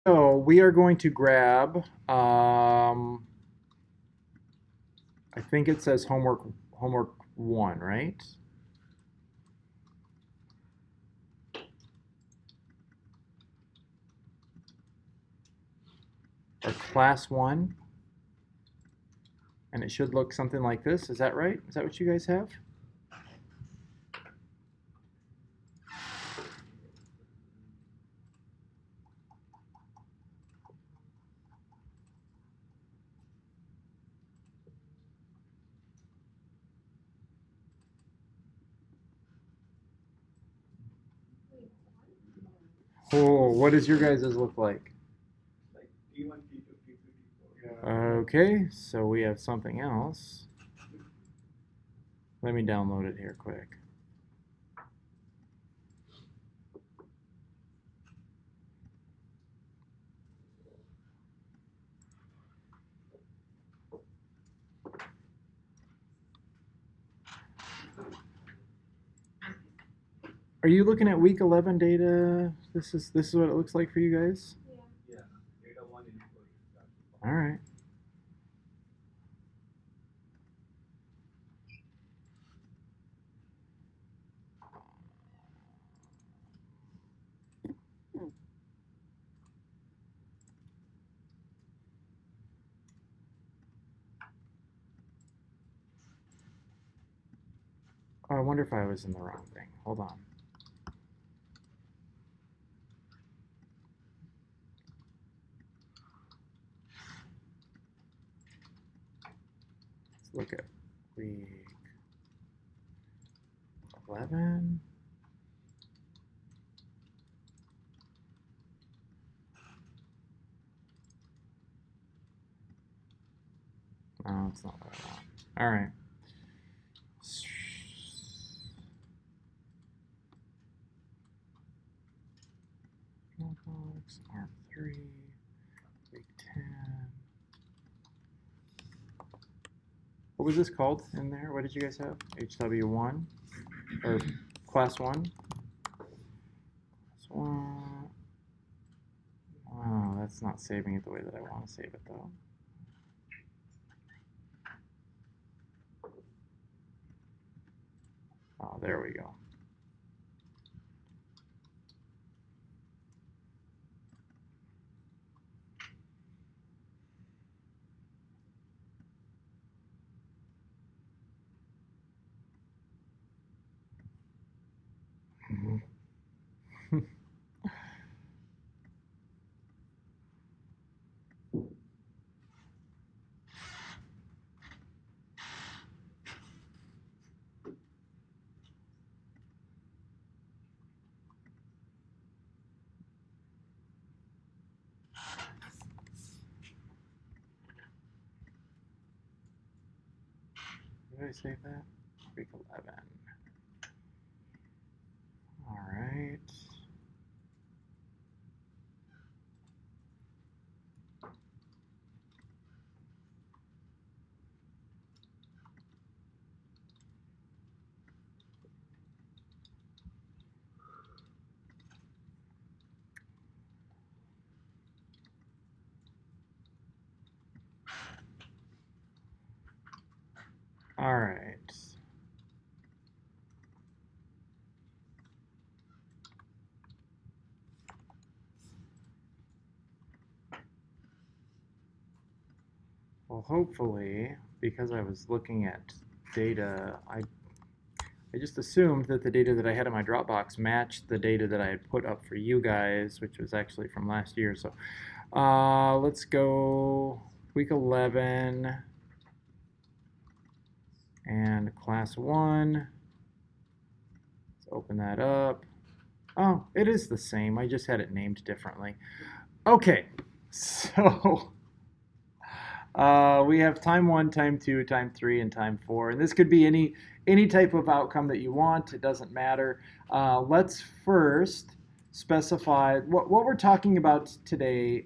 So we are going to grab, I think it says homework one, right? Or class one, and it should look something like this. Is that right? Is that what you guys have? Oh, what does your guys' look like? Like T1, T2, T3, T4. Okay, so we have something else. Let me download it here quick. Are you looking at week 11 data? This is what it looks like for you guys? Yeah, data 1 is for All right. Oh, I wonder if I was in the wrong thing. Hold on. Let's look at week 11. No, it's not what I want. All right. Mailbox, ARM3, week 10. What was this called in there? What did you guys have? HW1 or class 1? Class 1. Oh, that's not saving it the way that I want to save it though. Oh, there we go. Did I save that? Week 11. All right. All right. Well, hopefully, because I was looking at data, I just assumed that the data that I had in my Dropbox matched the data that I had put up for you guys, which was actually from last year. So let's go week 11 and class 1. Let's open that up. Oh, it is the same. I just had it named differently. Okay, so we have time 1, time 2, time 3, and time 4. And this could be any type of outcome that you want. It doesn't matter. Let's first specify what we're talking about today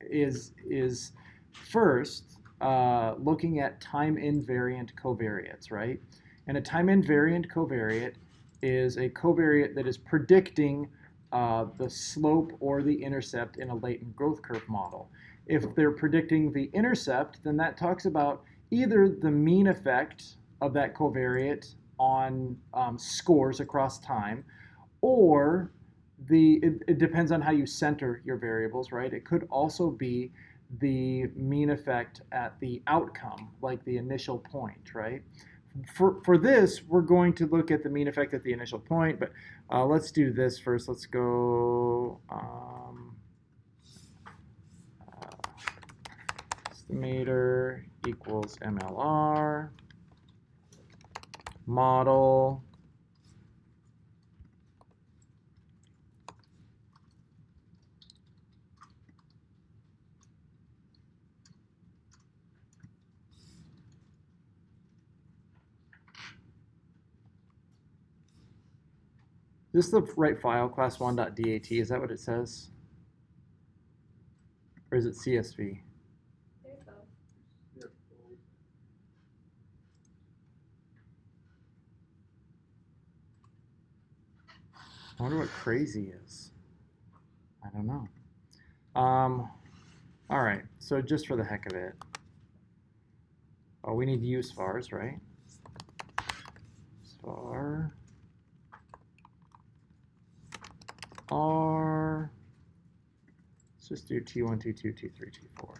is first looking at time invariant covariates, right? And a time invariant covariate is a covariate that is predicting the slope or the intercept in a latent growth curve model. If they're predicting the intercept, then that talks about either the mean effect of that covariate on scores across time, or it depends on how you center your variables, right? It could also be the mean effect at the outcome, like the initial point, right? For this, we're going to look at the mean effect at the initial point, but let's do this first. Let's go estimator equals MLR, model, is this the right file, class1.dat? Is that what it says? Or is it CSV? There's both. Yeah. I wonder what crazy is. I don't know. All right, so just for the heck of it, oh, we need use vars, right? Var R. Let's just do T1, T2, T3, T4.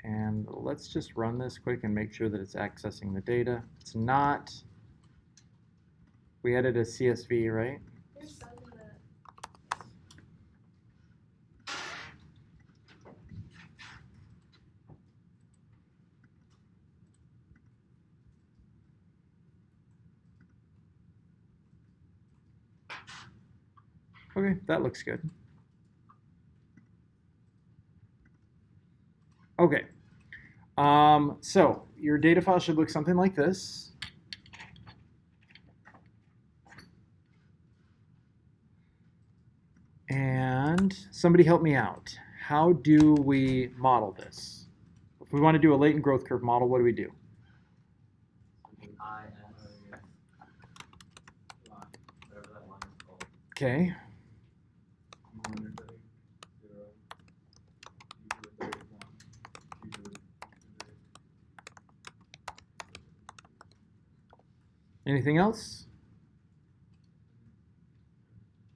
And let's just run this quick and make sure that it's accessing the data. It's not. We added a CSV, right? There's both in the. Okay, that looks good. Okay, so your data file should look something like this. And somebody help me out. How do we model this? If we want to do a latent growth curve model, what do we do? Something whatever that line is called. Okay. Monitoring, zero, T2 is 1, T2 is 0. Anything else?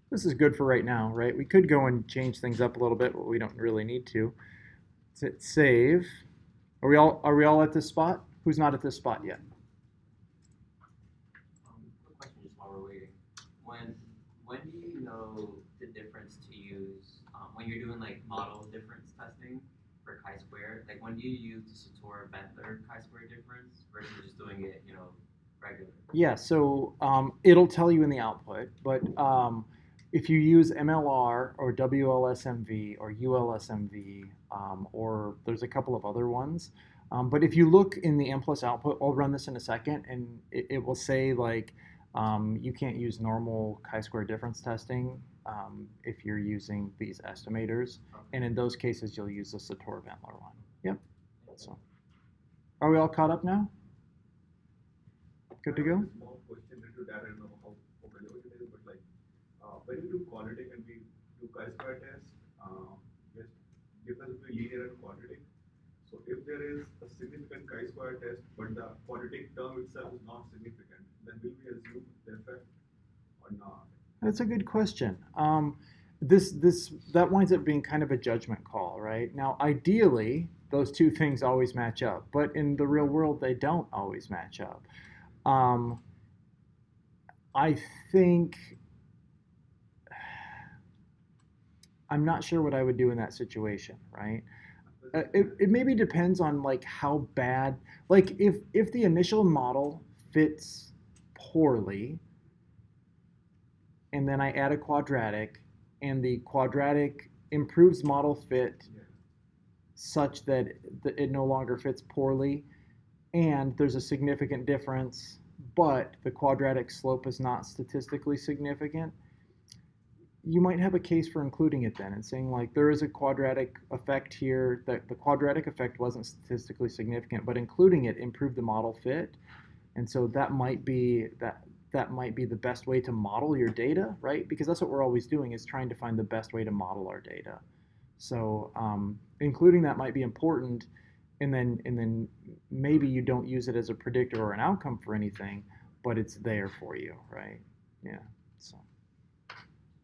This is good for right now, right? We could go and change things up a little bit, but we don't really need to. Let's hit save. Are we all at this spot? Who's not at this spot yet? Quick question, just while we're waiting. When do you know the difference to use when you're doing like model difference testing for chi-square? Like when do you use the Sator-Bentler chi-square difference versus just doing it, regular? Yeah, so it'll tell you in the output, but if you use MLR or WLSMV or ULSMV, or there's a couple of other ones, but if you look in the M plus output, I'll run this in a second, and it will say like you can't use normal chi-square difference testing if you're using these estimators, and in those cases you'll use the Sator-Bentler one. Yep. So, are we all caught up now? Good to go? Small question into that, I don't know how relevant it is, but like when we do quadratic and we do chi-square test, just difference between linear and quadratic. So if there is a significant chi-square test, but the quadratic term itself is not significant, then will we assume the effect or not? That's a good question. That winds up being kind of a judgment call, right? Now, ideally, those two things always match up, but in the real world, they don't always match up. I think I'm not sure what I would do in that situation, right? It maybe depends on like how bad, like if the initial model fits poorly, and then I add a quadratic, and the quadratic improves model fit such that it no longer fits poorly, and there's a significant difference, but the quadratic slope is not statistically significant, you might have a case for including it then and saying like there is a quadratic effect here, that the quadratic effect wasn't statistically significant, but including it improved the model fit, and so that might be that might be the best way to model your data, right? Because that's what we're always doing, is trying to find the best way to model our data. So including that might be important, and then maybe you don't use it as a predictor or an outcome for anything, but it's there for you, right? Yeah. So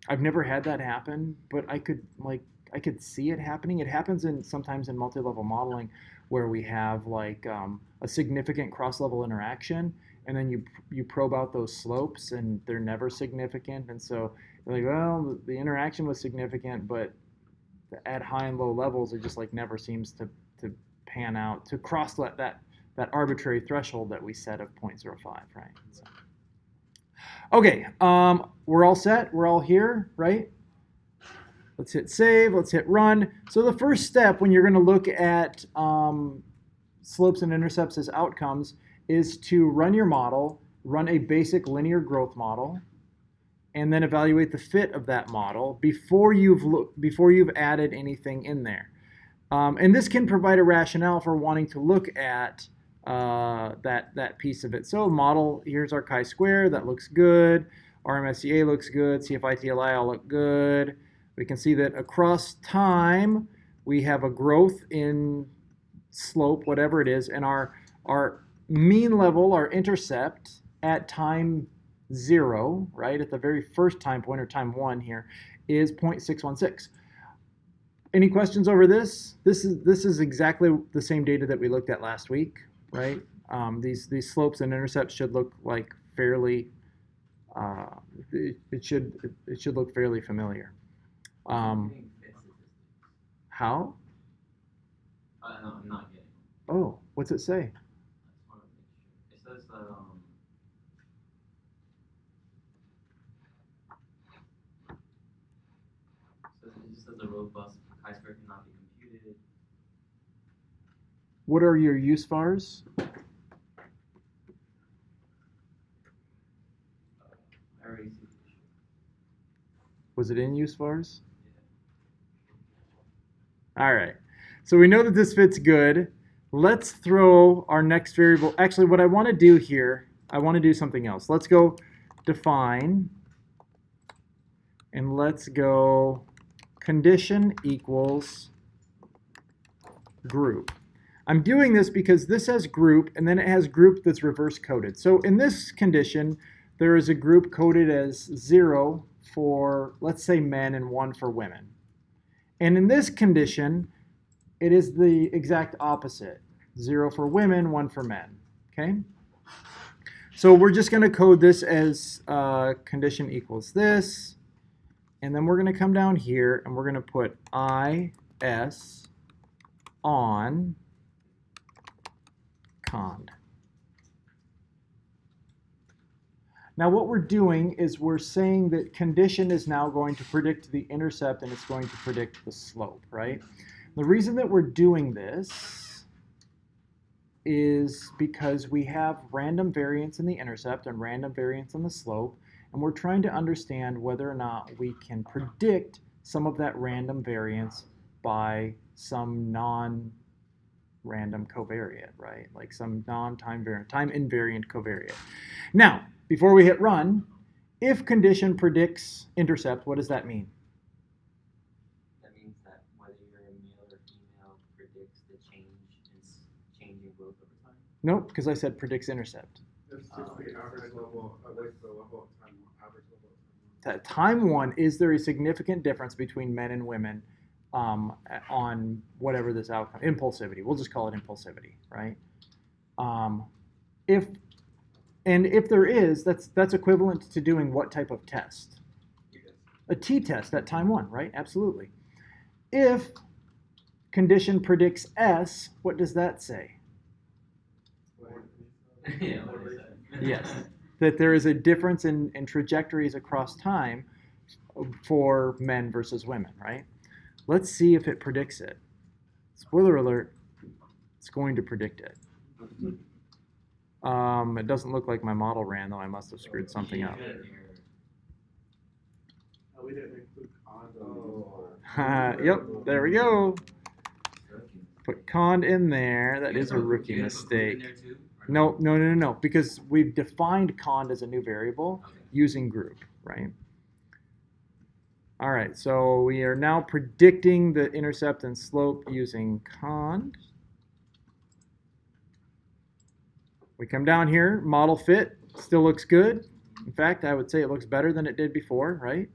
I've never had that happen, but I could see it happening. It happens sometimes in multi-level modeling where we have like a significant cross-level interaction, and then you probe out those slopes and they're never significant, and so you're like, well, the interaction was significant, but at high and low levels it just like never seems to pan out to cross that arbitrary threshold that we set of 0.05, right? So, okay, we're all set. We're all here, right? Let's hit save. Let's hit run. So the first step when you're going to look at slopes and intercepts as outcomes is to run your model, run a basic linear growth model, and then evaluate the fit of that model before you've added anything in there. And this can provide a rationale for wanting to look at that piece of it. So model, here's our chi-square, that looks good. RMSEA looks good. CFI-TLI all look good. We can see that across time, we have a growth in slope, whatever it is, and our mean level, our intercept at time 0, right, at the very first time point, or time 1 here, is 0.616. Any questions over this? This is exactly the same data that we looked at last week, right? These slopes and intercepts should look like fairly. It should look fairly familiar. How? No, I'm not getting it. Oh, what's it say? I just want to make sure. It says that it just says a robust chi-square cannot be computed. What are your use vars? I already see the issue. Was it in use vars? Yeah. All right. So we know that this fits good. Let's throw our next variable. Actually, what I want to do here, I want to do something else. Let's go define, and let's go condition equals group. I'm doing this because this has group, and then it has group that's reverse coded. So in this condition, there is a group coded as 0 for, let's say, men and 1 for women. And in this condition, it is the exact opposite. 0 for women, 1 for men, okay? So we're just going to code this as condition equals this, and then we're going to come down here, and we're going to put is on cond. Now what we're doing is we're saying that condition is now going to predict the intercept and it's going to predict the slope, right? The reason that we're doing this is because we have random variance in the intercept and random variance in the slope, and we're trying to understand whether or not we can predict some of that random variance by some non-random covariate, right? Like some non-time variant, time invariant covariate. Now, before we hit run, if condition predicts intercept, what does that mean? That means that whether you're a male or female predicts the changing growth over time. Nope, because I said predicts intercept. It's just the average level, like the level of time, average level of time. Time 1, is there a significant difference between men and women on whatever this outcome, impulsivity, we'll just call it impulsivity, right? If there is, that's equivalent to doing what type of test? A t-test at time 1, right? Absolutely. If condition predicts S, what does that say? Yeah, what is that? Yes, that there is a difference in trajectories across time for men versus women, right? Let's see if it predicts it. Spoiler alert, it's going to predict it. It doesn't look like my model ran, though I must have screwed something up. We didn't include cond. Yep, there we go. Put cond in there. That is a rookie mistake. In there too, Or No, because we've defined cond as a new variable Okay. using group, right? All right, so we are now predicting the intercept and slope using cond. We come down here, model fit, still looks good. In fact, I would say it looks better than it did before, right?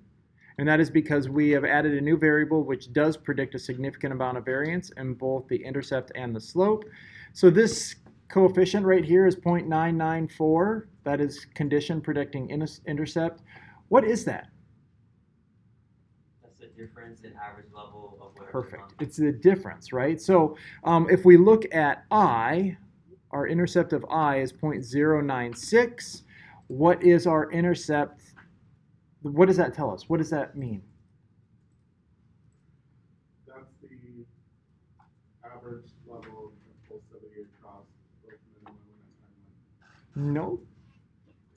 And that is because we have added a new variable which does predict a significant amount of variance in both the intercept and the slope. So this coefficient right here is 0.994. That is condition predicting intercept. What is that? That's the difference in average level of whatever. Perfect. It's the difference, right? So if we look at I, our intercept of I is 0.096. What is our intercept? What does that tell us? What does that mean? That's the average level of impulsivity across both minimum and minimum. No.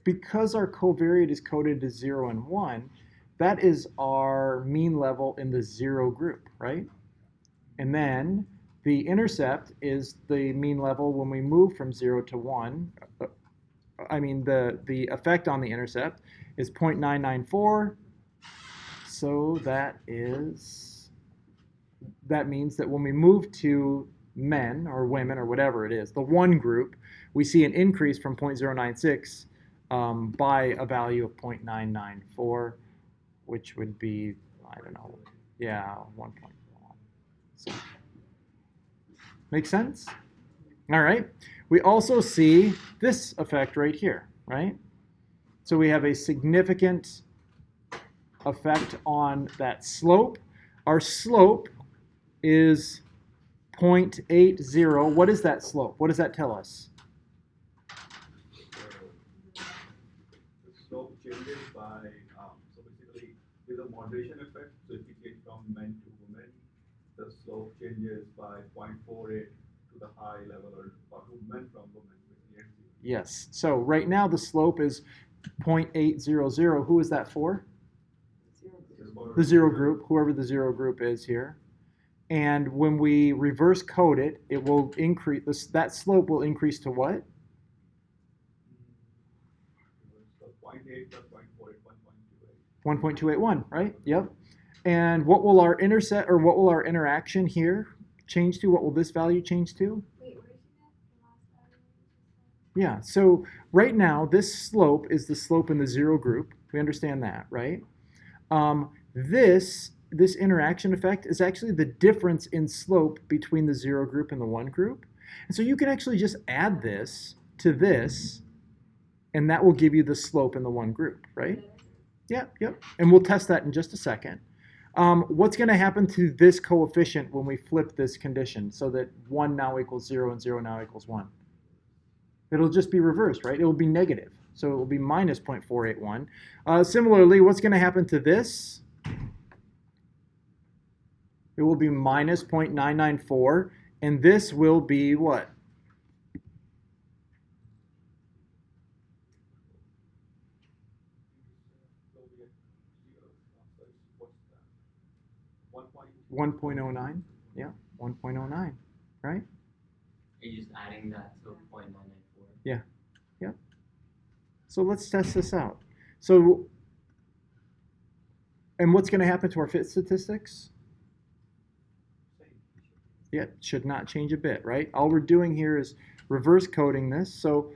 Because our covariate is coded to 0 and 1, that is our mean level in the 0 group, right? And then the intercept is the mean level when we move from 0 to 1. I mean, the effect on the intercept is 0.994. So that means that when we move to men or women or whatever it is, the one group, we see an increase from 0.096 by a value of 0.994, which would be, I don't know, yeah, 1.1. So, make sense? All right. We also see this effect right here, right? So we have a significant effect on that slope. Our slope is 0.80. What is that slope? What does that tell us? The slope changes by, so basically there's a moderation effect. So if you change from men to women, the slope changes by 0.48 to the high level or movement from women with the end zero. Yes. So right now the slope is 0.800. Who is that for? The 0 group, whoever the 0 group is here. And when we reverse code it, it will increase, that slope will increase to what? So 0.8 plus 0.48, 1.281, right? Yep. And what will our intercept, or what will our interaction here change to? What will this value change to? Wait, where did you get the last value? Yeah, so right now, this slope is the slope in the 0 group. We understand that, right? This interaction effect is actually the difference in slope between the 0 group and the 1 group. And so you can actually just add this to this, and that will give you the slope in the 1 group, right? Yep. And we'll test that in just a second. What's going to happen to this coefficient when we flip this condition so that 1 now equals 0 and 0 now equals 1? It'll just be reversed, right? It will be negative. So it will be minus 0.481. Similarly, what's going to happen to this? It will be minus 0.994. And this will be what? so we get 0. So it's what's that? 1.09. Yeah, 1.09, right? You're just adding that to 0.994. Yeah. So let's test this out. So, and what's going to happen to our fit statistics? Yeah, it should not change a bit, right? All we're doing here is reverse coding this. So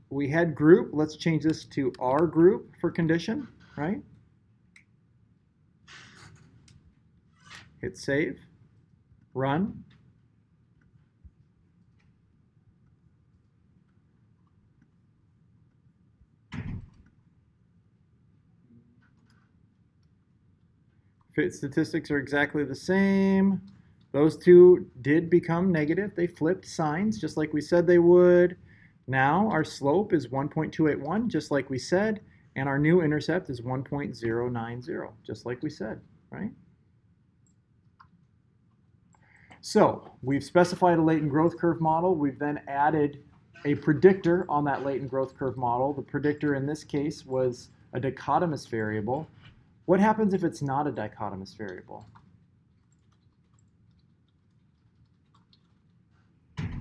we had group. Let's change this to R group for condition, right? Hit save. Run. Fit statistics are exactly the same. Those two did become negative. They flipped signs just like we said they would. Now our slope is 1.281, just like we said, and our new intercept is 1.090, just like we said, right? So we've specified a latent growth curve model. We've then added a predictor on that latent growth curve model. The predictor in this case was a dichotomous variable. What happens if it's not a dichotomous variable?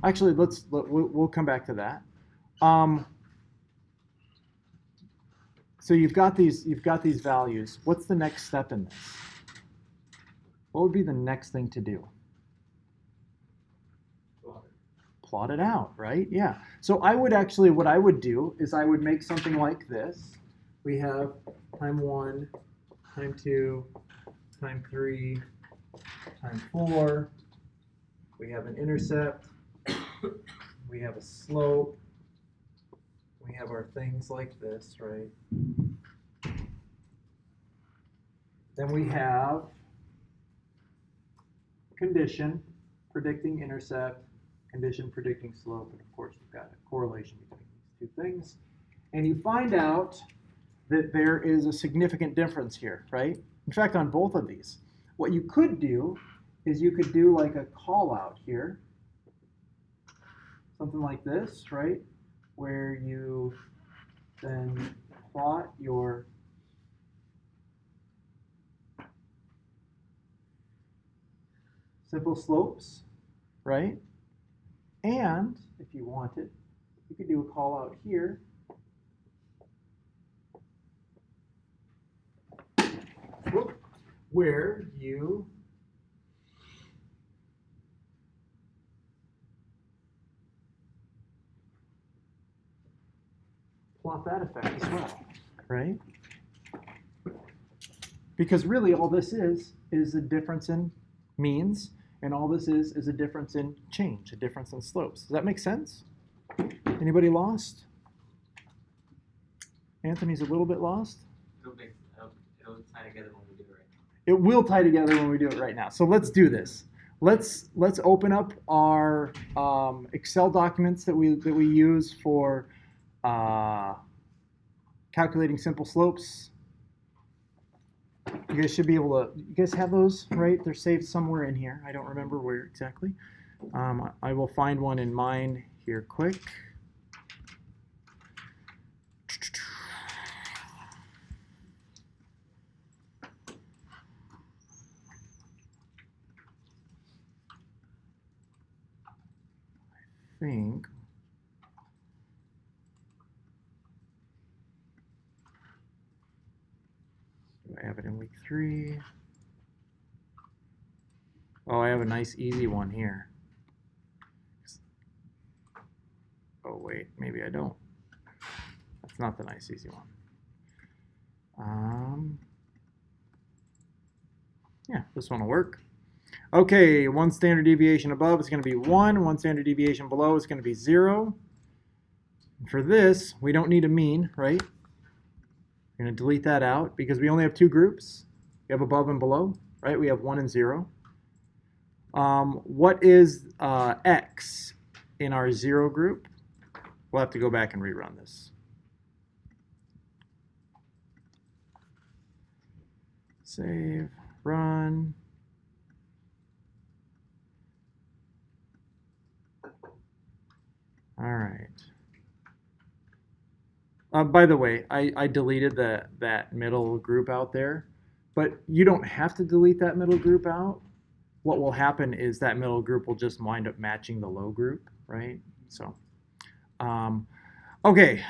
Actually, we'll come back to that. So you've got these values. What's the next step in this? What would be the next thing to do? Plot it out, right? Yeah. So I would actually, what I would do is I would make something like this. We have time 1, time 2, time 3, time 4. We have an intercept. We have a slope. We have our things like this, right? Then we have condition, predicting intercept, condition predicting slope, and of course we've got a correlation between these two things. And you find out that there is a significant difference here, right? In fact, on both of these. What you could do is you could do like a call out here, something like this, right? Where you then plot your simple slopes, right? And if you wanted, you could do a call out here where you plot that effect as well, right? Because really all this is a difference in means, and all this is a difference in change, a difference in slopes. Does that make sense? Anybody lost? Anthony's a little bit lost? It'll tie together when we do it right now. It will tie together when we do it right now. So let's do this. Let's open up our Excel documents that we use for calculating simple slopes. You guys should be able to. You guys have those, right? They're saved somewhere in here. I don't remember where exactly. I will find one in mine here quick. I think. Do I have it in week 3? Oh, I have a nice easy one here. Oh wait, maybe I don't. That's not the nice easy one. Yeah, this one will work. Okay, one standard deviation above is going to be 1. One standard deviation below is going to be 0. For this, we don't need a mean, right? We're going to delete that out because we only have 2 groups. We have above and below, right? We have 1 and 0. What is x in our 0 group? We'll have to go back and rerun this. Save, run. All right. By the way, I deleted that middle group out there, but you don't have to delete that middle group out. What will happen is that middle group will just wind up matching the low group, right? So, okay.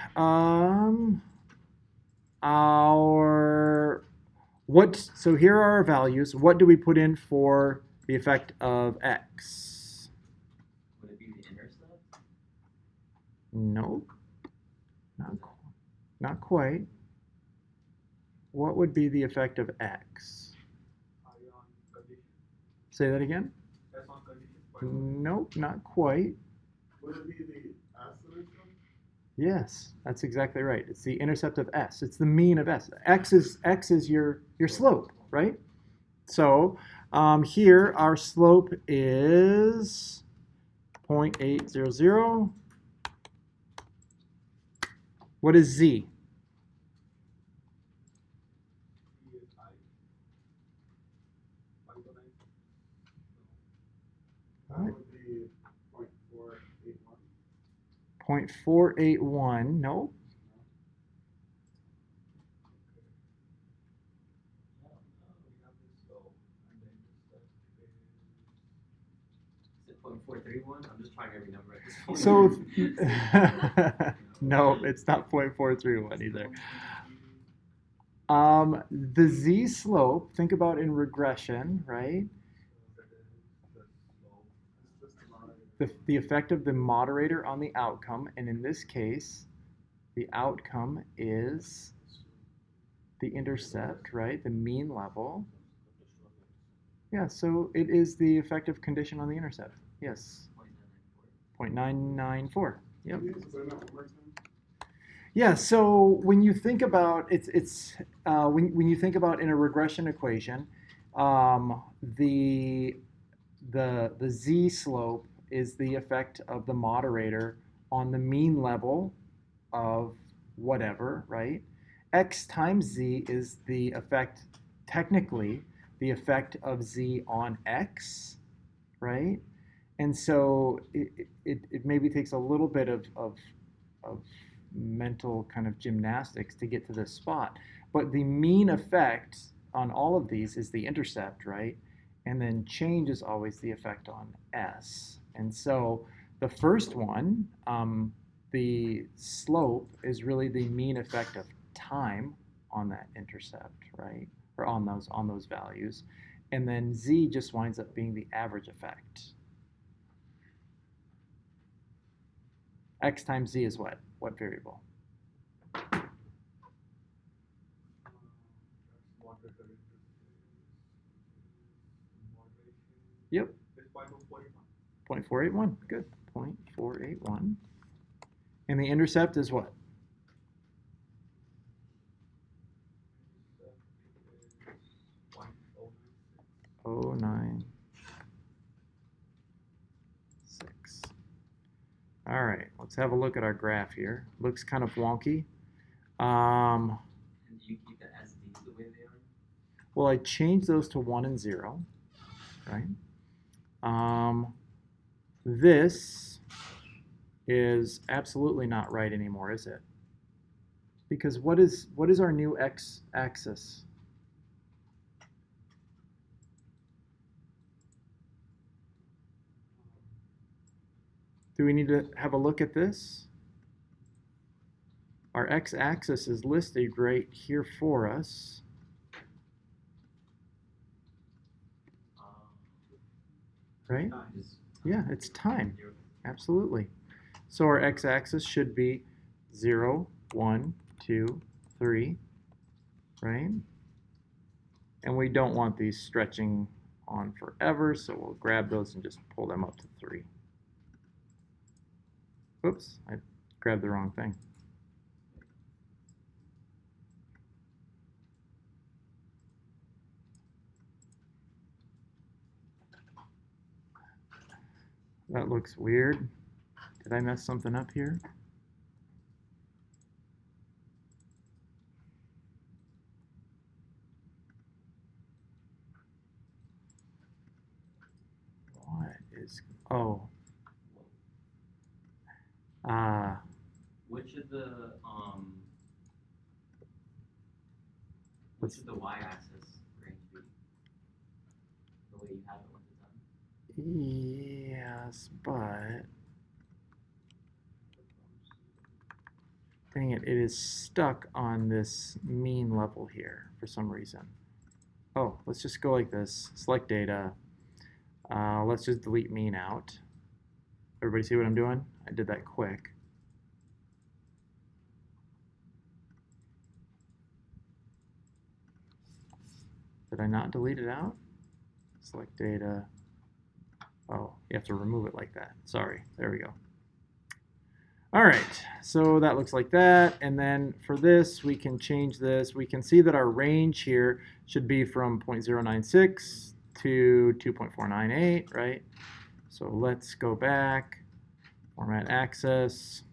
So here are our values. What do we put in for the effect of x? Would it be the intercept? Nope. Not quite. What would be the effect of x? On condition. Say that again? That's on condition. Nope, not quite. Would it be the S intercept? Yes, that's exactly right. It's the intercept of s. It's the mean of s. X is your slope, right? So here our slope is 0.800. What is z? That would be 0.481. 0.481. No. Is it .431? I'm just trying every number at this point. So, no, it's not 0.431 either. The z-slope, think about in regression, right? The effect of the moderator on the outcome, and in this case, the outcome is the intercept, right? The mean level. Yeah, so it is the effective condition on the intercept. Yes. 0.994. Yep. Yeah, so when you think about when you think about in a regression equation, the z slope is the effect of the moderator on the mean level of whatever, right? X times z is the effect, technically, the effect of z on x, right? And so it maybe takes a little bit of mental kind of gymnastics to get to this spot. But the mean effect on all of these is the intercept, right? And then change is always the effect on S. And so the first one, the slope is really the mean effect of time on that intercept, right? Or on those values. And then Z just winds up being the average effect. X times Z is what? What variable? Yep. 0.481. Good. 0.481. And the intercept is what? Oh, 9. 6. All right, let's have a look at our graph here. Looks kind of wonky. And do you keep the SDs the way they are? Well, I changed those to 1 and 0, right? This is absolutely not right anymore, is it? Because what is our new x-axis? Do we need to have a look at this? Our x-axis is listed right here for us. Right? Yeah, it's time. Absolutely. So our x-axis should be 0, 1, 2, 3, right? And we don't want these stretching on forever, so we'll grab those and just pull them up to 3. Oops, I grabbed the wrong thing. That looks weird. Did I mess something up here? What is, oh. Which of the y-axis range be? The way you have it once it's done? Yes, but dang it, it is stuck on this mean level here for some reason. Oh, let's just go like this. Select data. Let's just delete mean out. Everybody see what I'm doing? I did that quick. Did I not delete it out? Select data. Oh, you have to remove it like that. Sorry. There we go. All right, so that looks like that. And then for this, we can change this. We can see that our range here should be from 0.096 to 2.498, right? So let's go back, format access.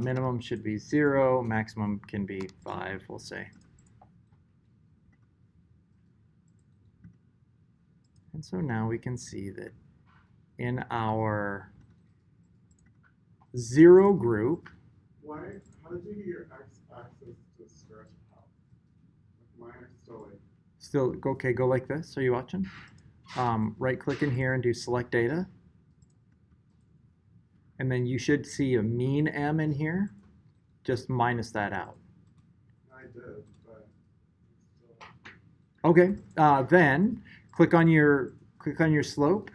Minimum should be 0, maximum can be 5, we'll say. And so now we can see that in our 0 group. How did you get your x-axis to stretch out? Like mine is still like. Still, okay, go like this. Are you watching? right click in here and do select data. And then you should see a mean M in here. Just minus that out. I did, but it's still. Okay, then click on your slope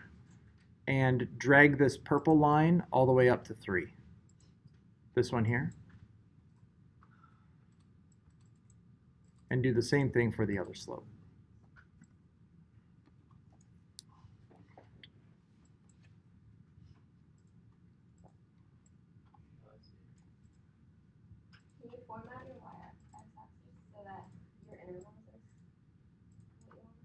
and drag this purple line all the way up to 3. This one here. And do the same thing for the other slope. Can you format your y-axis so that your intervals are what you want?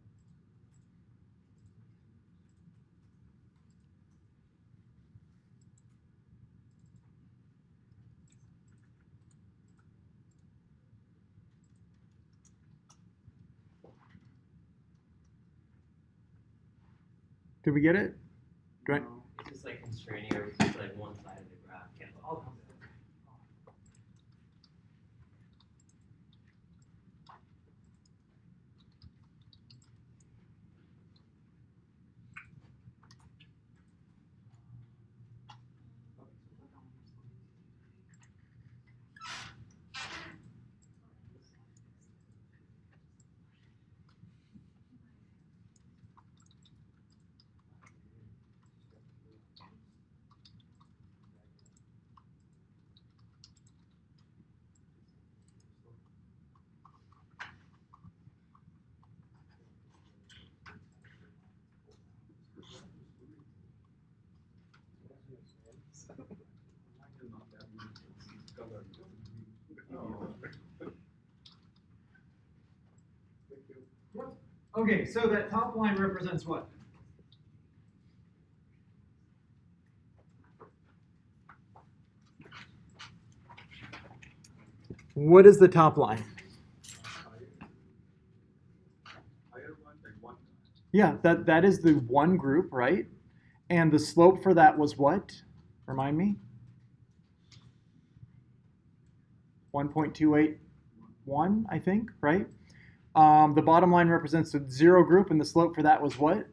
Did we get it? Do I- No. It's just like constraining or just like one side of the graph. Can't look. Mine is not that much. It's colored. Thank you. Okay, so that top line represents what? What is the top line? Higher one, like one. Yeah, that is the one group, right? And the slope for that was what? Remind me? 1.281, I think, right? The bottom line represents the 0 group, and the slope for that was what?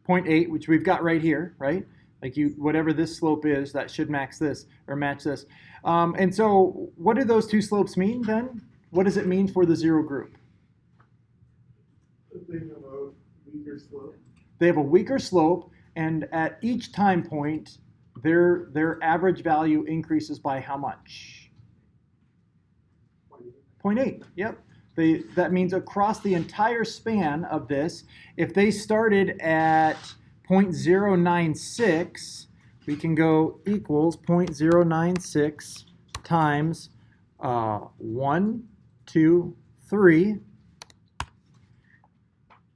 0.8, which we've got right here, right? Like whatever this slope is, that should max this or match this. And so, what do those two slopes mean then? What does it mean for the 0 group? They have a weaker slope. They have a weaker slope, and at each time point, their average value increases by how much? 0.8. Yep. That means across the entire span of this, if they started at 0.096, we can go equals 0.096 times 1, 2, 3,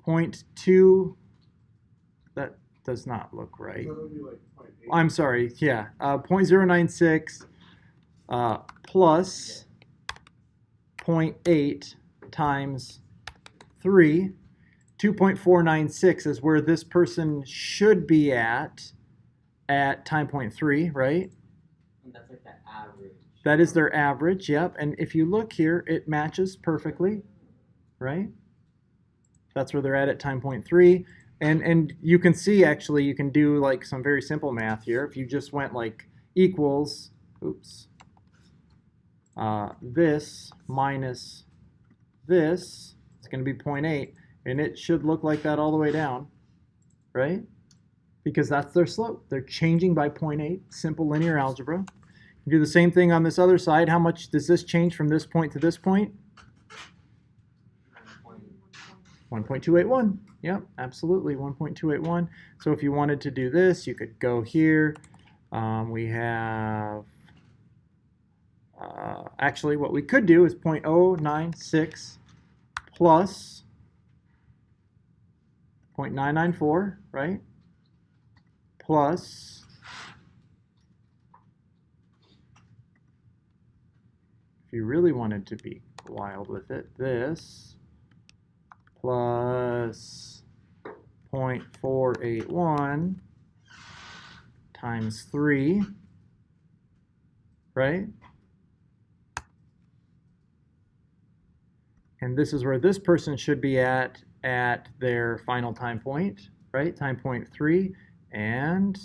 0.2, that does not look right. That would be like 0.8. I'm sorry, yeah, 0.096 plus 0.8 times 3, 2.496 is where this person should be at time point 3, right? And that's like the average. That is their average, yep. And if you look here, it matches perfectly, right? That's where they're at time point 3. And you can see, actually, you can do like some very simple math here. If you just went like equals, oops, this minus this, it's going to be 0.8, and it should look like that all the way down, right? Because that's their slope. They're changing by 0.8, simple linear algebra. You do the same thing on this other side. How much does this change from this point to this point? 1.281. Yep, absolutely, 1.281. So if you wanted to do this, you could go here. We have, actually what we could do is 0.096 plus 0.994, right? Plus, if you really wanted to be wild with it, this plus 0.481 times 3, right? And this is where this person should be at at their final time point, right? Time point 3, and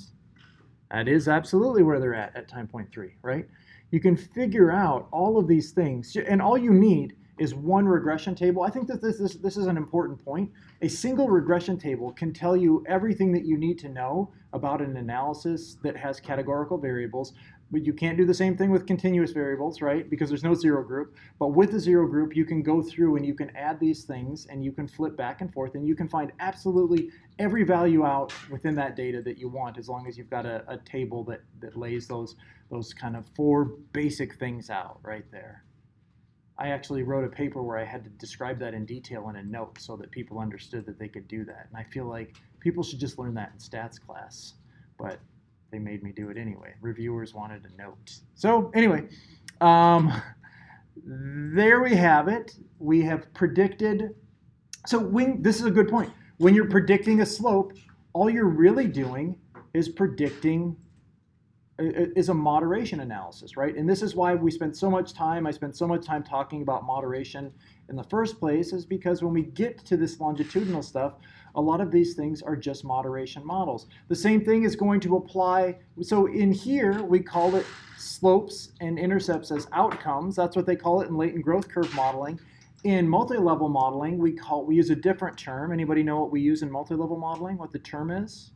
that is absolutely where they're at time point 3, right? You can figure out all of these things, and all you need is one regression table. I think that this is an important point. A single regression table can tell you everything that you need to know about an analysis that has categorical variables, but you can't do the same thing with continuous variables, right? Because there's no zero group. But with the zero group, you can go through and you can add these things and you can flip back and forth and you can find absolutely every value out within that data that you want, as long as you've got a table that lays those kind of 4 basic things out right there. I actually wrote a paper where I had to describe that in detail in a note so that people understood that they could do that. And I feel like people should just learn that in stats class, but they made me do it anyway. Reviewers wanted a note. So anyway, there we have it. We have predicted. So this is a good point. When you're predicting a slope, all you're really doing is predicting is a moderation analysis, right? And this is why I spent so much time talking about moderation in the first place, is because when we get to this longitudinal stuff, a lot of these things are just moderation models. The same thing is going to apply. So in here, we call it slopes and intercepts as outcomes. That's what they call it in latent growth curve modeling. In multi-level modeling, we use a different term. Anybody know what we use in multi-level modeling, what the term is?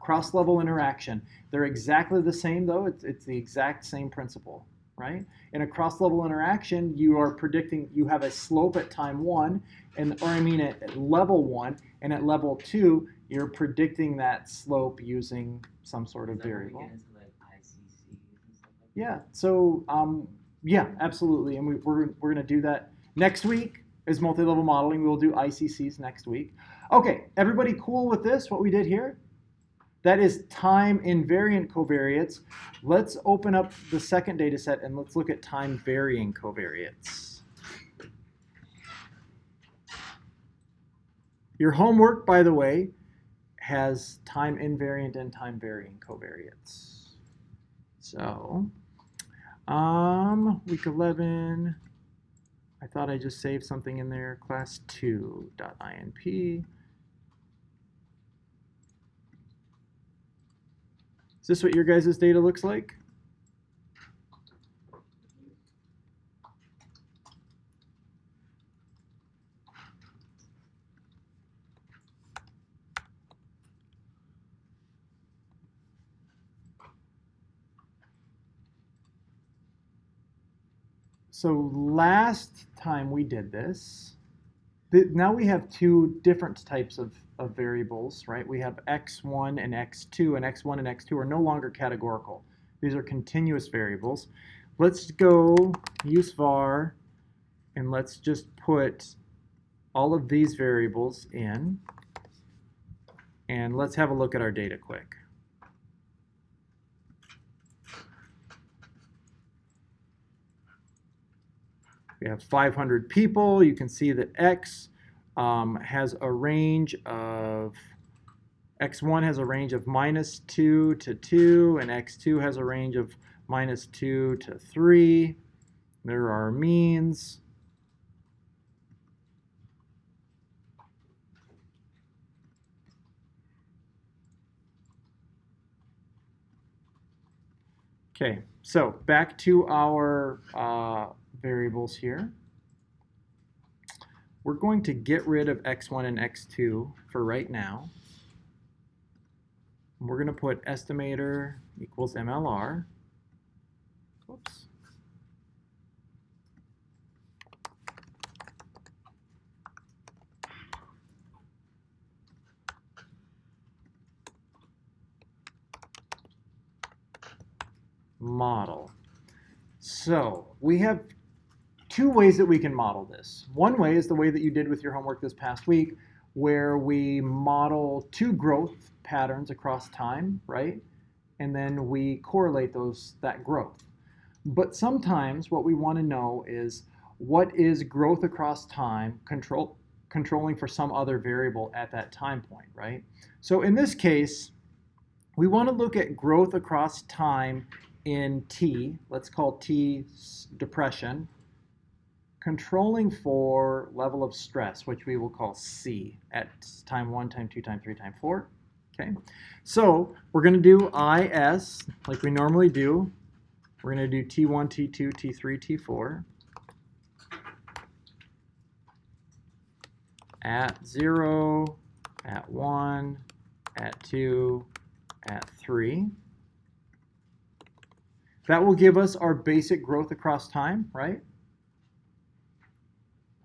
Cross-level interaction. They're exactly the same, though. It's the exact same principle, right? In a cross-level interaction, you are predicting, you have a slope at time 1, at level 1, and at level 2, you're predicting that slope using some sort of variable. Get into like ICCs and stuff like Yeah. So yeah, absolutely, and we're going to do that next week. Is multi-level modeling. We'll do ICCs next week. Okay, everybody cool with this? What we did here? That is time invariant covariates. Let's open up the second data set and let's look at time varying covariates. Your homework, by the way, has time invariant and time varying covariates. So, week 11, I thought I just saved something in there, class 2.inp. Is this what your guys' data looks like? So last time we did this, now we have 2 different types of variables, right? We have x1 and x2, and x1 and x2 are no longer categorical. These are continuous variables. Let's go use var, and let's just put all of these variables in, and let's have a look at our data quick. We have 500 people. You can see that x has a range of, x1 has a range of -2 to 2, and x2 has a range of -2 to 3. There are means. Okay, so back to our variables here. We're going to get rid of x1 and x2 for right now. We're going to put estimator equals MLR. Oops. Model. So we have 2 ways that we can model this. One way is the way that you did with your homework this past week, where we model 2 growth patterns across time, right? And then we correlate that growth. But sometimes what we want to know is, what is growth across time controlling for some other variable at that time point, right? So in this case, we want to look at growth across time in t. Let's call t depression, controlling for level of stress, which we will call C at time 1, time 2, time 3, time 4. Okay, so we're going to do IS like we normally do. We're going to do T1, T2, T3, T4 at 0, at 1, at 2, at 3. That will give us our basic growth across time, right?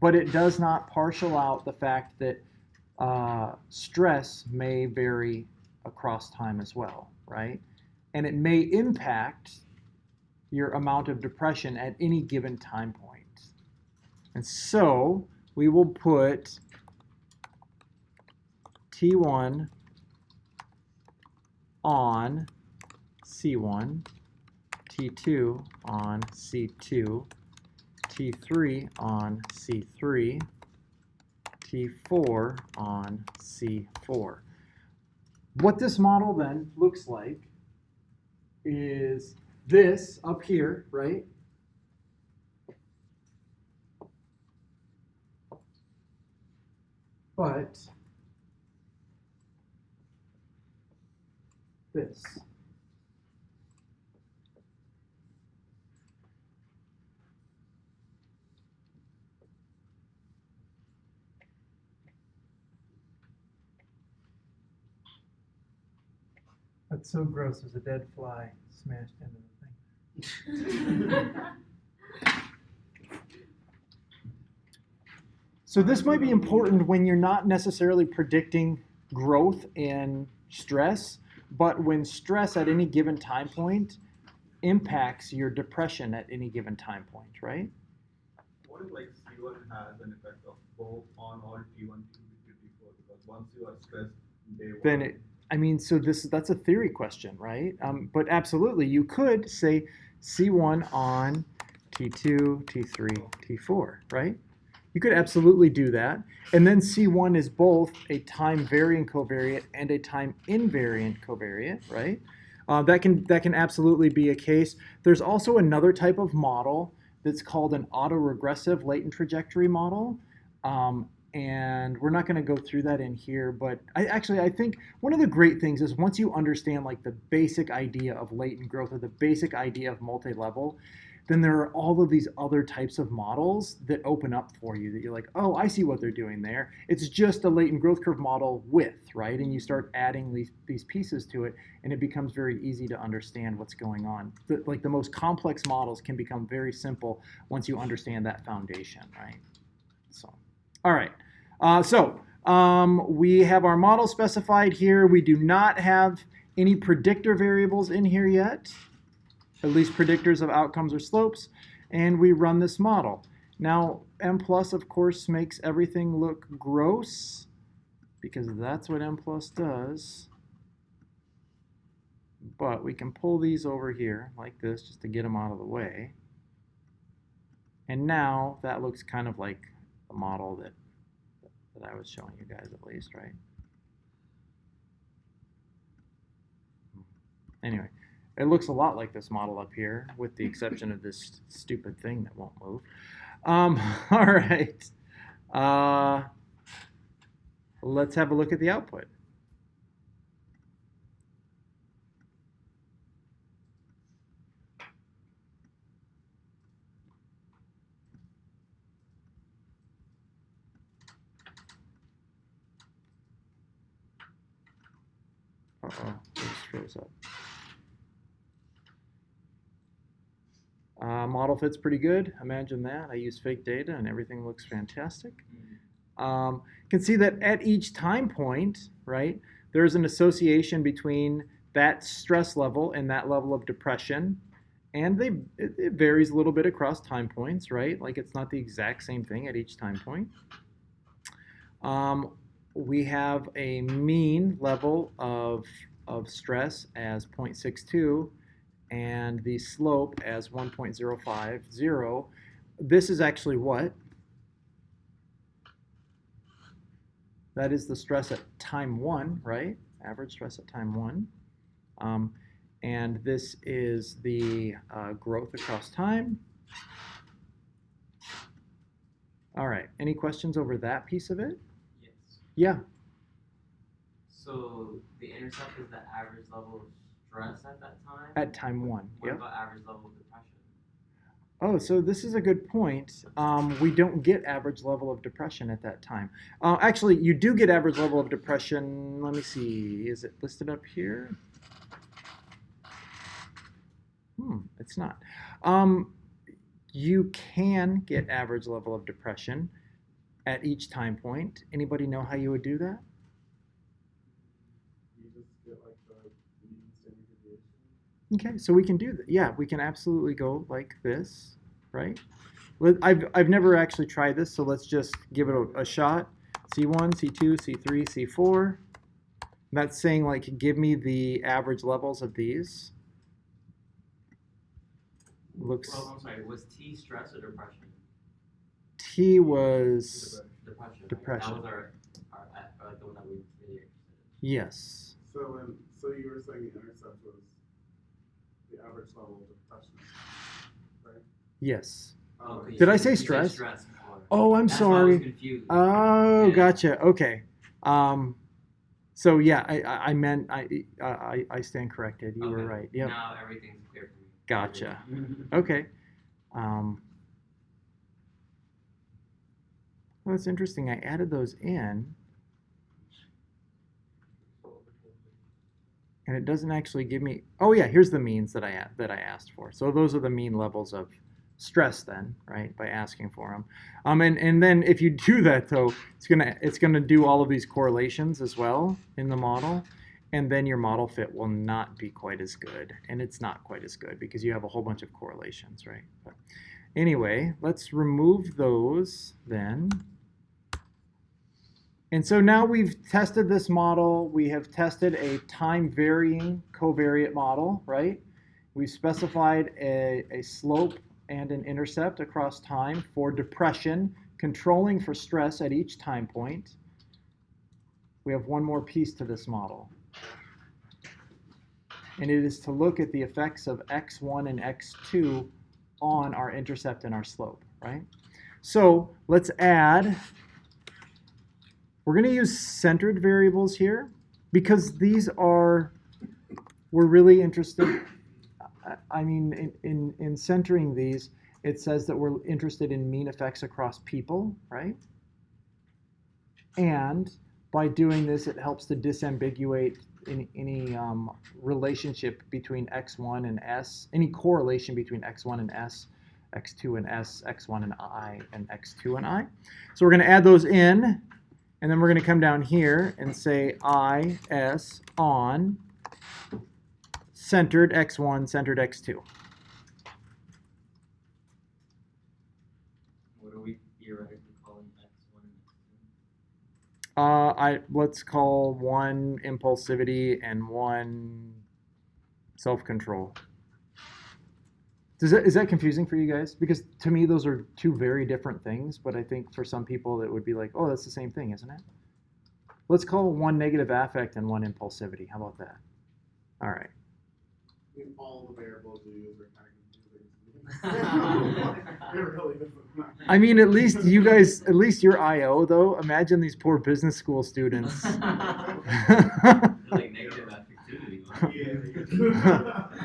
But it does not partial out the fact that stress may vary across time as well, right? And it may impact your amount of depression at any given time point. And so we will put T1 on C1, T2 on C2, T3 on C3, T4 on C4. What this model then looks like is this up here, right? But this. That's so gross. There's a dead fly smashed into the thing. So this might be important when you're not necessarily predicting growth in stress, but when stress at any given time point impacts your depression at any given time point, right? What if like C1 has an effect of both on all T1, T2, T4? Because once you are stressed, day one. Then that's a theory question, right? But absolutely, you could say C1 on T2, T3, T4, right? You could absolutely do that. And then C1 is both a time variant covariate and a time invariant covariate, right? That can absolutely be a case. There's also another type of model that's called an autoregressive latent trajectory model. And we're not going to go through that in here, but I think one of the great things is once you understand like the basic idea of latent growth or the basic idea of multi-level, then there are all of these other types of models that open up for you that you're like, oh, I see what they're doing there. It's just a latent growth curve model with, right? And you start adding these pieces to it, and it becomes very easy to understand what's going on. Like the most complex models can become very simple once you understand that foundation, right? So, all right. We have our model specified here. We do not have any predictor variables in here yet, at least predictors of outcomes or slopes, and we run this model. Now, M+, of course, makes everything look gross, because that's what M+ does. But we can pull these over here like this just to get them out of the way. And now that looks kind of like the model that I was showing you guys at least, right? Anyway, it looks a lot like this model up here, with the exception of this stupid thing that won't move. All right. Let's have a look at the output. Uh-oh, it just froze up. Model fits pretty good. Imagine that. I use fake data and everything looks fantastic. You can see that at each time point, right, there's an association between that stress level and that level of depression. And it varies a little bit across time points, right? Like it's not the exact same thing at each time point. We have a mean level of stress as 0.62 and the slope as 1.050. This is actually what? That is the stress at time 1, right? Average stress at time 1. And this is the growth across time. All right. Any questions over that piece of it? Yes. Yeah. So the intercept is the average level of stress at that time? At time 1. What Yep. about average level of depression? Oh, so this is a good point. We don't get average level of depression at that time. Actually, you do get average level of depression. Let me see. Is it listed up here? It's not. You can get average level of depression at each time point. Anybody know how you would do that? You just get like the mean standard deviation. Okay, so we can do that. Yeah, we can absolutely go like this, right? I've never actually tried this, so let's just give it a shot. C1, C2, C3, C4. That's saying like give me the average levels of these. Looks. Well, I'm sorry, was T stress or depression? T was Depression. depression. Right? That was our the one that we really interested Yes. So you were saying the intercept was the average level of depression, right? Yes. in. Okay, Did I you say said stress? stress before. Oh, I'm That's why I was sorry. confused. Oh, Yeah. gotcha. Okay. So yeah, I meant I stand corrected. You were Okay. right. Yep. Now everything's clear for me. Gotcha. Okay. Well, that's interesting. I added those in, and it doesn't actually give me. Oh yeah, here's the means that I asked for. So those are the mean levels of stress then, right? By asking for them. And then if you do that though, it's gonna do all of these correlations as well in the model, and then your model fit will not be quite as good, and it's not quite as good because you have a whole bunch of correlations, right? But anyway, let's remove those then. And so now we've tested this model. We have tested a time-varying covariate model, right? We've specified a slope and an intercept across time for depression, controlling for stress at each time point. We have one more piece to this model. And it is to look at the effects of x1 and x2 on our intercept and our slope, right? So let's add. We're going to use centered variables here because these are, we're really interested. I mean, in centering these, it says that we're interested in mean effects across people, right? And by doing this, it helps to disambiguate any relationship between x1 and s, any correlation between x1 and s, x2 and s, x1 and I, and x2 and I. So we're going to add those in. And then we're going to come down here and say IS on centered x1, centered x2. What are we theoretically calling x1 and x2? Let's call one impulsivity and one self-control. Is that confusing for you guys? Because to me, those are two very different things, but I think for some people it would be like, oh, that's the same thing, isn't it? Let's call one negative affect and one impulsivity. How about that? All right. I mean, all the variables you use are kind of confusing. It really doesn't. I mean, at least you guys, at least you're IO though. Imagine these poor business school students. Like negative affectivity. Huh? Yeah.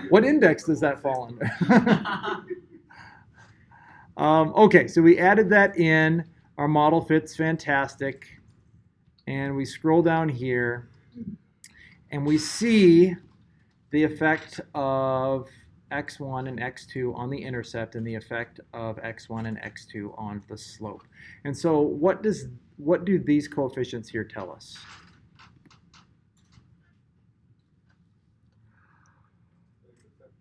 What index does that fall under? Okay, so we added that in. Our model fits fantastic. And we scroll down here, and we see the effect of x1 and x2 on the intercept and the effect of x1 and x2 on the slope. And so what do these coefficients here tell us?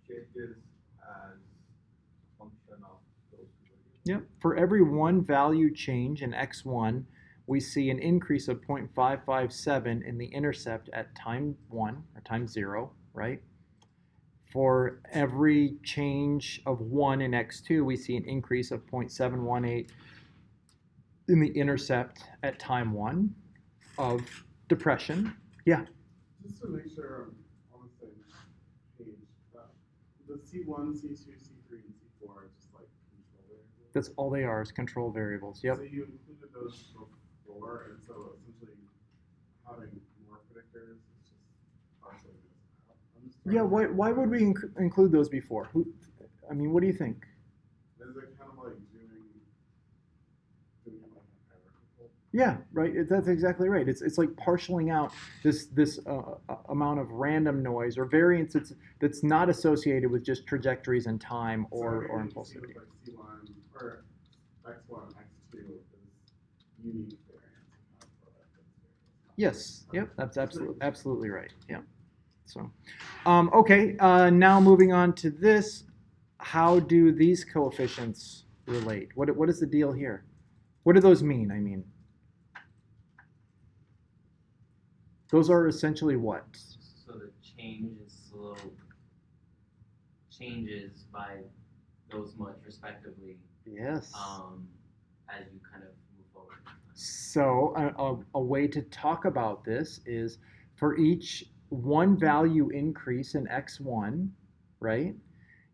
Changes as a function of those two variables. Yep. For every one value change in x1, we see an increase of 0.557 in the intercept at time 1 or time 0, right? For every change of 1 in x2, we see an increase of 0.718 in the intercept at time 1 of depression. Yeah. Just to make sure I'm on the same page, the C1, C2, C3, and C4 are just like control variables. That's all they are, is control variables. Yep. So you included those before, and so essentially having more predictors is just partially this out. I'm just trying Yeah, to why would we include those before? I mean, what do you think? Is it kind of like doing it like a hierarchical? Yeah, right. That's exactly right. It's like partialing out this amount of random noise or variance that's not associated with just trajectories in time or So impulsivity. like C1 or X1, X2 is unique variance and not product. Yes. Yep. That's absolutely right. Yeah. So, okay. Now moving on to this, how do these coefficients relate? What is the deal here? What do those mean? I mean, those are essentially what? So the change in slope changes by those much respectively Yes. as you kind of move forward. So a way to talk about this is for each one value increase in x1, right?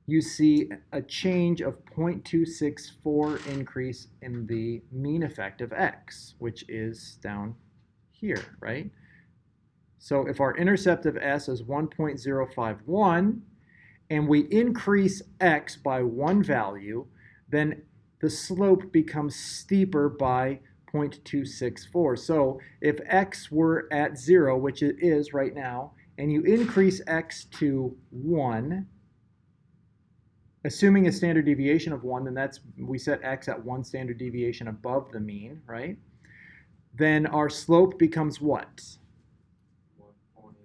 You see a change of 0.264 increase in the mean effect of x, which is down here, right? So if our intercept of s is 1.051 and we increase x by one value, then the slope becomes steeper by 0.264. So if x were at 0, which it is right now, and you increase x to 1, assuming a standard deviation of 1, then we set x at 1 standard deviation above the mean, right? Then our slope becomes what? 1.31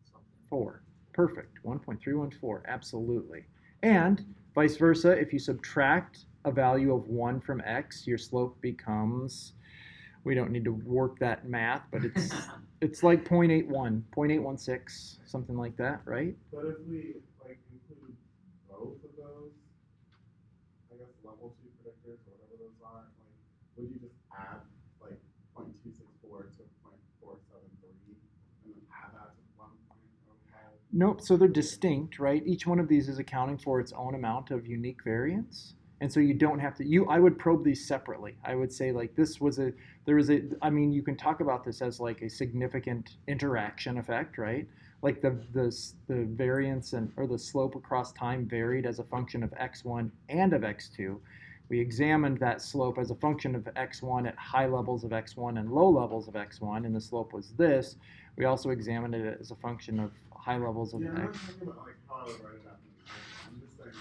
something. 4. Perfect. 1.314. Absolutely. And vice versa, if you subtract a value of 1 from x, your slope becomes, we don't need to work that math, but it's like 0.81, 0.816, something like that, right? But if we like include both of those, I guess level 2 predictors or whatever those are, like would you just add like 0.264 to 0.473 and then add that to 1.05? Nope, so they're distinct, right? Each one of these is accounting for its own amount of unique variance. And so you don't have to, I would probe these separately. I would say like I mean, you can talk about this as like a significant interaction effect, right? Like the variance or the slope across time varied as a function of x1 and of x2. We examined that slope as a function of x1 at high levels of x1 and low levels of x1, and the slope was this. We also examined it as a function of high levels of Yeah, I'm not x. talking about like how I would write it down. I'm just saying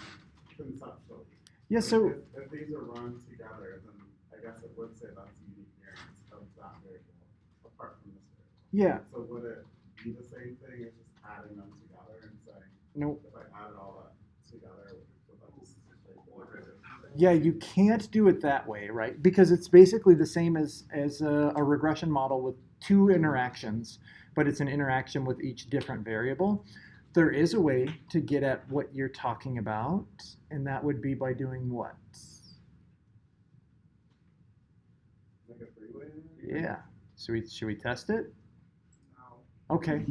conceptually. Yeah, so If these are run together, then I guess it would say that's unique variance of that variable apart from this variable. yeah, So would it be the same thing as just adding them together and saying, nope. if I added all that together, would that just Yeah, you can't do it that way, right? Because it's basically the same as a regression model with two interactions, but it's an interaction with each different variable. There is a way to get at what you're talking about, and that would be by doing what? like a three-way? Yeah. Should we test it? No. Okay.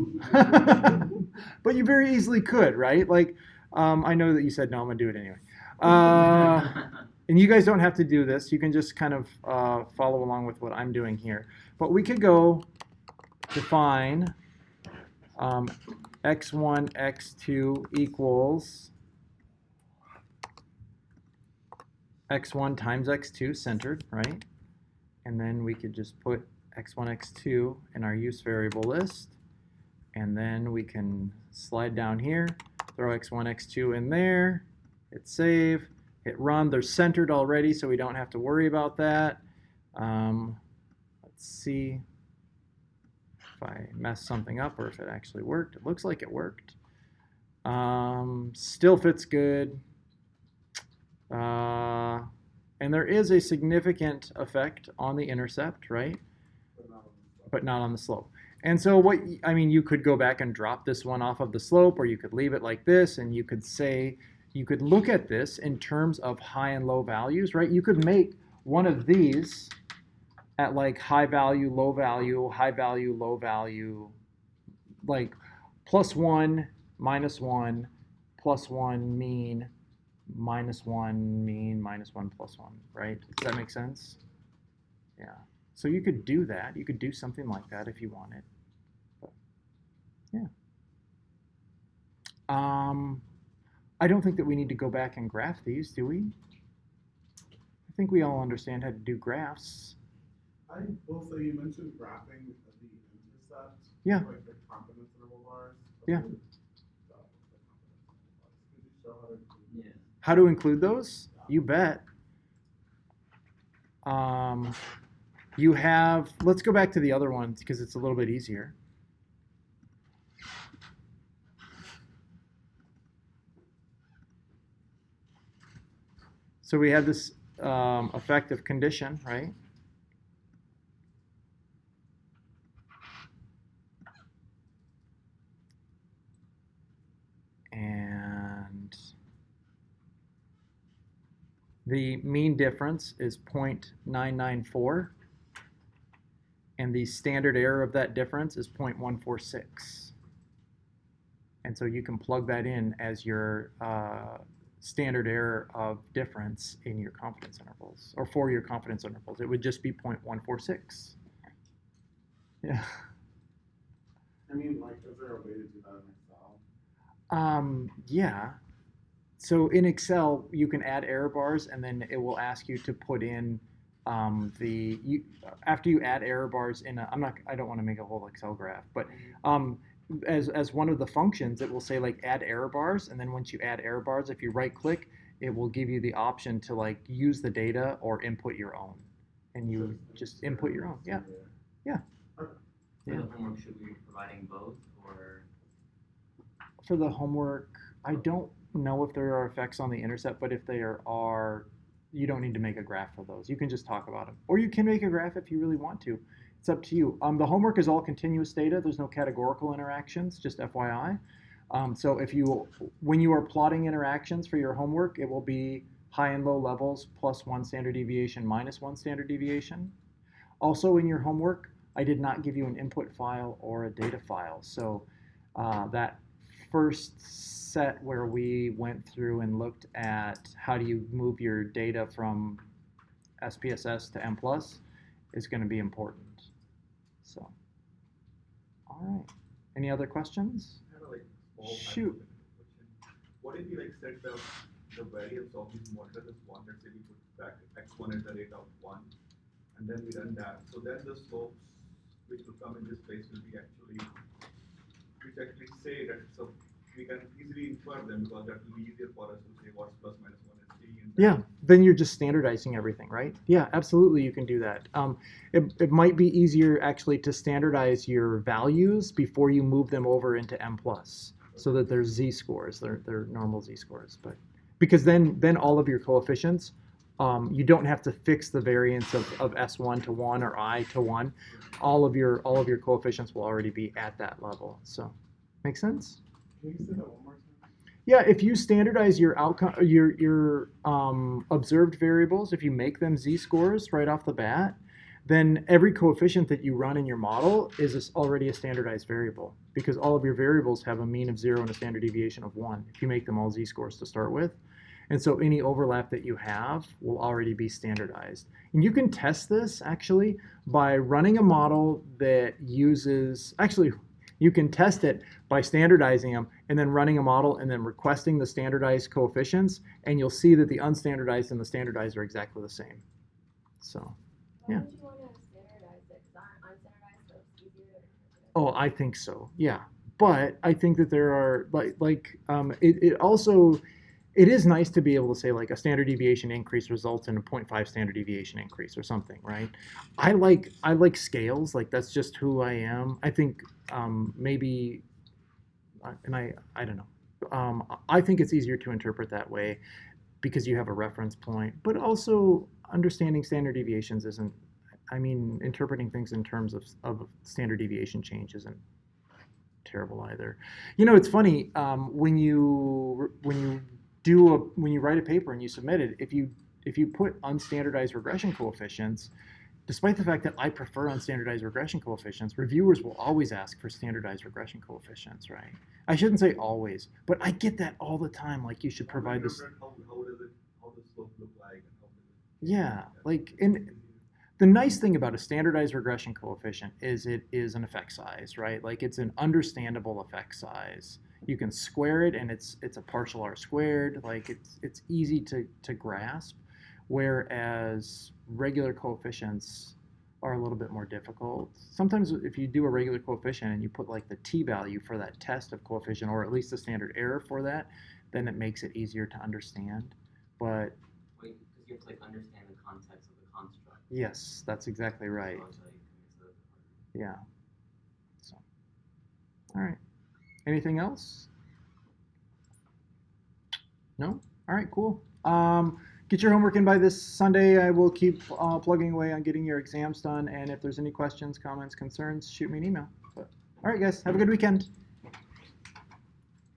But you very easily could, right? Like, I know that you said no, I'm gonna do it anyway. And you guys don't have to do this. You can just kind of follow along with what I'm doing here. But we could go define x1, x2 equals x1 times x2 centered, right? And then we could just put x1, x2 in our use variable list. And then we can slide down here, throw x1, x2 in there, hit save, hit run. They're centered already, so we don't have to worry about that. Let's see if I mess something up or if it actually worked. It looks like it worked. Still fits good. And there is a significant effect on the intercept, right? But not on the slope. And so you could go back and drop this one off of the slope, or you could leave it like this, and you could say, you could look at this in terms of high and low values, right? You could make one of these at like high value, low value, high value, low value, like +1, -1, +1 mean, -1 mean, -1 plus 1, right? Does that make sense? Yeah. So you could do that. You could do something like that if you wanted. But, yeah. I don't think that we need to go back and graph these, do we? I think we all understand how to do graphs. I will say you mentioned graphing the intercept. Yeah. Like the confidence interval bars. Yeah. Could you show how to do Yeah. How to include those? You bet. You have, let's go back to the other ones because it's a little bit easier. So we have this effective condition, right? And the mean difference is 0.994. And the standard error of that difference is 0.146. And so you can plug that in as your standard error of difference in your confidence intervals, or for your confidence intervals. It would just be 0.146. Yeah. I mean, like, is there a way to do that in Excel? Yeah. So in Excel, you can add error bars, and then it will ask you to put in after you add error bars in a, I don't want to make a whole Excel graph, but as one of the functions, it will say like add error bars, and then once you add error bars, if you right click, it will give you the option to like use the data or input your own, and you just input your own. Yeah. Yeah. For Yeah. the homework, should we be providing both, or? For the homework, I don't know if there are effects on the intercept, but if there are, you don't need to make a graph for those. You can just talk about them. Or you can make a graph if you really want to. It's up to you. The homework is all continuous data. There's no categorical interactions, just FYI. So when you are plotting interactions for your homework, it will be high and low levels, +1 standard deviation, -1 standard deviation. Also in your homework, I did not give you an input file or a data file. So that first set where we went through and looked at how do you move your data from SPSS to M plus is going to be important. So, all right. Any other questions? I have a like small Shoot. hypothetical question. What if we like set the variance of these models as one? Let's say we put back x1 at the rate of 1, and then we run that. So then the slopes which will come in this place will be which actually say that so we can easily infer them because that will be easier for us to say what's plus minus 1 is 3. And Yeah, then you're just standardizing everything, right? Yeah, absolutely, you can do that. It might be easier actually to standardize your values before you move them over into M plus, so that they're z-scores, they're normal z-scores. But because then all of your coefficients, you don't have to fix the variance of S1 to 1 or I to 1. All of your coefficients will already be at that level. So, make sense? Can you say that one more time? Yeah, if you standardize your outcome, your observed variables, if you make them z-scores right off the bat, then every coefficient that you run in your model is already a standardized variable because all of your variables have a mean of 0 and a standard deviation of 1 if you make them all z-scores to start with. And so any overlap that you have will already be standardized. And you can test this actually by running a model that uses, actually, you can test it by standardizing them and then running a model and then requesting the standardized coefficients, and you'll see that the unstandardized and the standardized are exactly the same. So, yeah. Why would you want to standardize it? Because unstandardized, so it's easier to interpret. Oh, I think so. Yeah, but I think that there are it also. It is nice to be able to say like a standard deviation increase results in a 0.5 standard deviation increase or something, right? I like scales, like that's just who I am. I think maybe, and I don't know. I think it's easier to interpret that way because you have a reference point, but also understanding standard deviations isn't. I mean, interpreting things in terms of standard deviation change isn't terrible either. You know, it's funny when you when you write a paper and you submit it, if you put unstandardized regression coefficients, despite the fact that I prefer unstandardized regression coefficients, reviewers will always ask for standardized regression coefficients, right? I shouldn't say always, but I get that all the time. Like, you should provide this. How does slope look like, and how does it? Yeah, like, and the nice thing about a standardized regression coefficient is it is an effect size, right? Like, it's an understandable effect size. You can square it, and it's a partial r squared. Like, it's easy to grasp, whereas regular coefficients are a little bit more difficult. Sometimes if you do a regular coefficient and you put like the t-value for that test of coefficient, or at least the standard error for that, then it makes it easier to understand. But Wait, because you have to like understand the context of the construct. yes, that's exactly right. So it's like, it's a little bit harder. Yeah. So, all right. Anything else? No? All right, cool. Get your homework in by this Sunday. I will keep plugging away on getting your exams done. And if there's any questions, comments, concerns, shoot me an email. But, all right, guys, have a good weekend.